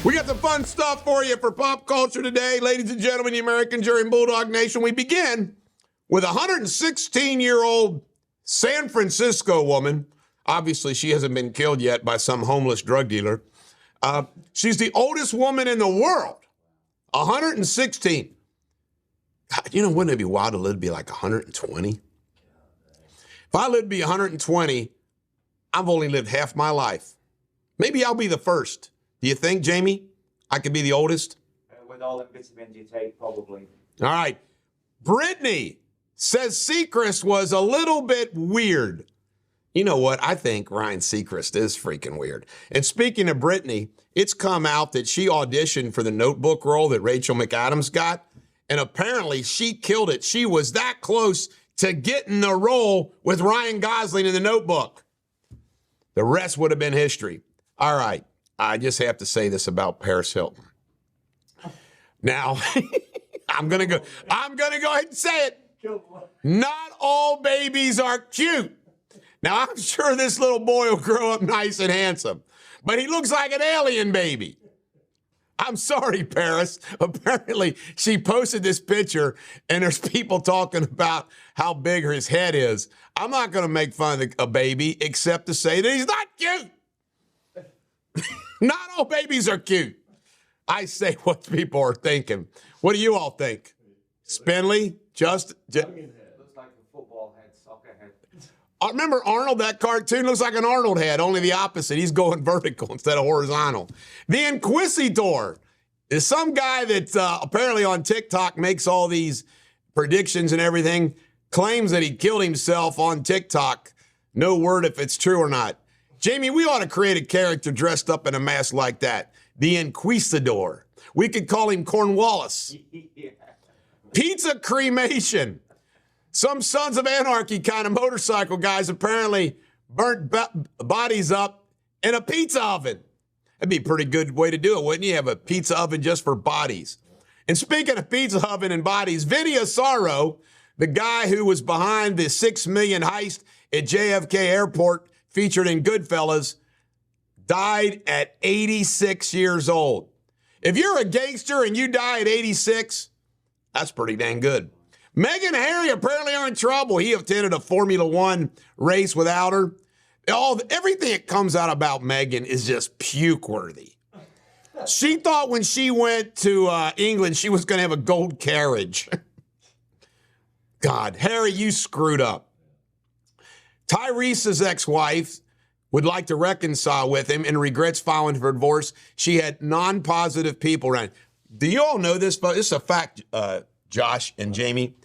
We got some fun stuff for you for pop culture today. Ladies and gentlemen, the American Jury and Bulldog Nation, we begin with a 116-year-old San Francisco woman. Obviously, she hasn't been killed yet by some homeless drug dealer. She's the oldest woman in the world, 116. God, you know, wouldn't it be wild to live to be like 120? If I lived to be 120, I've only lived half my life. Maybe I'll be the first. Do you think, Jamie, I could be the oldest? With all the vitamins you take, probably. All right. Brittany says Seacrest was a little bit weird. You know what? I think Ryan Seacrest is freaking weird. And speaking of Brittany, it's come out that she auditioned for the Notebook role that Rachel McAdams got, and apparently she killed it. She was that close to getting the role with Ryan Gosling in the Notebook. The rest would have been history. All right. I just have to say this about Paris Hilton. Now, I'm gonna go ahead and say it. Not all babies are cute. Now, I'm sure this little boy will grow up nice and handsome, but he looks like an alien baby. I'm sorry, Paris. Apparently, she posted this picture, and there's people talking about how big his head is. I'm not going to make fun of a baby, except to say that he's not cute. Not all babies are cute. I say what people are thinking. What do you all think? Spindly? Looks like a football head, soccer head. Remember Arnold, that cartoon? Looks like an Arnold head, only the opposite. He's going vertical instead of horizontal. The Inquisitor is some guy that apparently on TikTok makes all these predictions and everything, claims that he killed himself on TikTok. No word if it's true or not. Jamie, we ought to create a character dressed up in a mask like that. The Inquisitor. We could call him Cornwallis. Yeah. Pizza cremation. Some Sons of Anarchy kind of motorcycle guys apparently burnt bodies up in a pizza oven. That'd be a pretty good way to do it, wouldn't you? Have a pizza oven just for bodies. And speaking of pizza oven and bodies, Vinny Asaro, the guy who was behind the $6 million heist at JFK Airport featured in Goodfellas, died at 86 years old. If you're a gangster and you die at 86, that's pretty dang good. Meghan and Harry apparently are in trouble. He attended a Formula One race without her. Everything that comes out about Meghan is just puke-worthy. She thought when she went to England, she was going to have a gold carriage. God, Harry, you screwed up. Tyrese's ex-wife would like to reconcile with him and regrets filing for divorce. She had non-positive people around. Do you all know this? This is a fact, Josh and Jamie,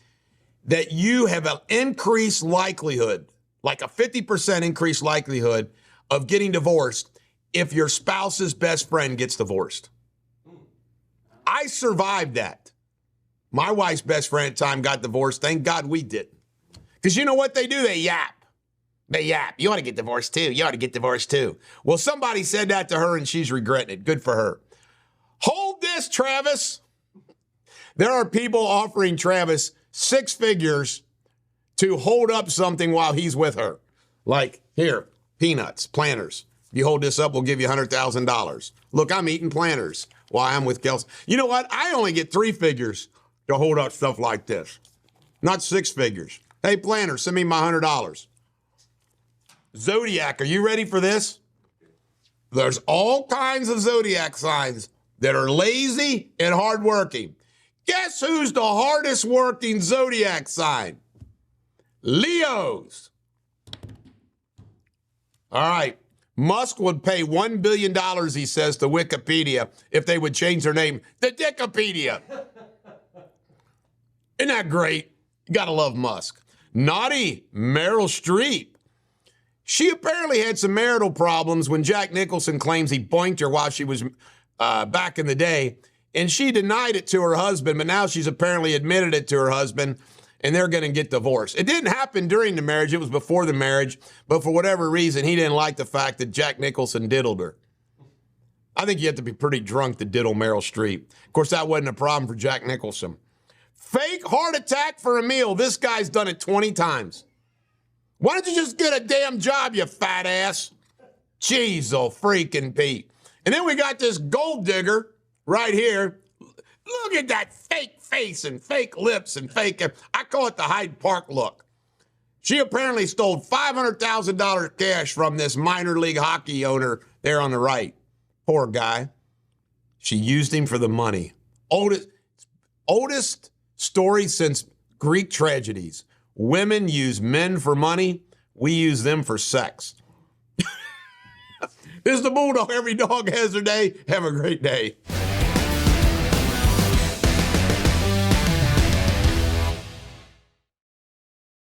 that you have an increased likelihood, like a 50% increased likelihood of getting divorced if your spouse's best friend gets divorced. I survived that. My wife's best friend at the time got divorced. Thank God we didn't. Because you know what they do? They yap. They yap. You ought to get divorced too. You ought to get divorced too. Well, somebody said that to her and she's regretting it. Good for her. Hold this, Travis. There are people offering Travis 6 figures to hold up something while he's with her. Like, here, peanuts, planters. If you hold this up, we'll give you $100,000. Look, I'm eating planters while I'm with Kelsey. You know what? I only get 3 figures to hold up stuff like this. Not 6 figures. Hey, planter, send me my $100. Zodiac, are you ready for this? There's all kinds of zodiac signs that are lazy and hardworking. Guess who's the hardest working zodiac sign? Leos. All right. Musk would pay $1 billion, he says, to Wikipedia if they would change their name to Dickopedia. Isn't that great? You got to love Musk. Naughty Meryl Streep. She apparently had some marital problems when Jack Nicholson claims he boinked her while she was back in the day. And she denied it to her husband, but now she's apparently admitted it to her husband, and they're going to get divorced. It didn't happen during the marriage. It was before the marriage. But for whatever reason, he didn't like the fact that Jack Nicholson diddled her. I think you have to be pretty drunk to diddle Meryl Streep. Of course, that wasn't a problem for Jack Nicholson. Fake heart attack for a meal. This guy's done it 20 times. Why don't you just get a damn job, you fat ass? Jeez, oh freaking Pete. And then we got this gold digger right here. Look at that fake face and fake lips and fake, I call it the Hyde Park look. She apparently stole $500,000 cash from this minor league hockey owner there on the right. Poor guy. She used him for the money. Oldest story since Greek tragedies. Women use men for money. We use them for sex. This is the Bulldog. Every dog has their day. Have a great day.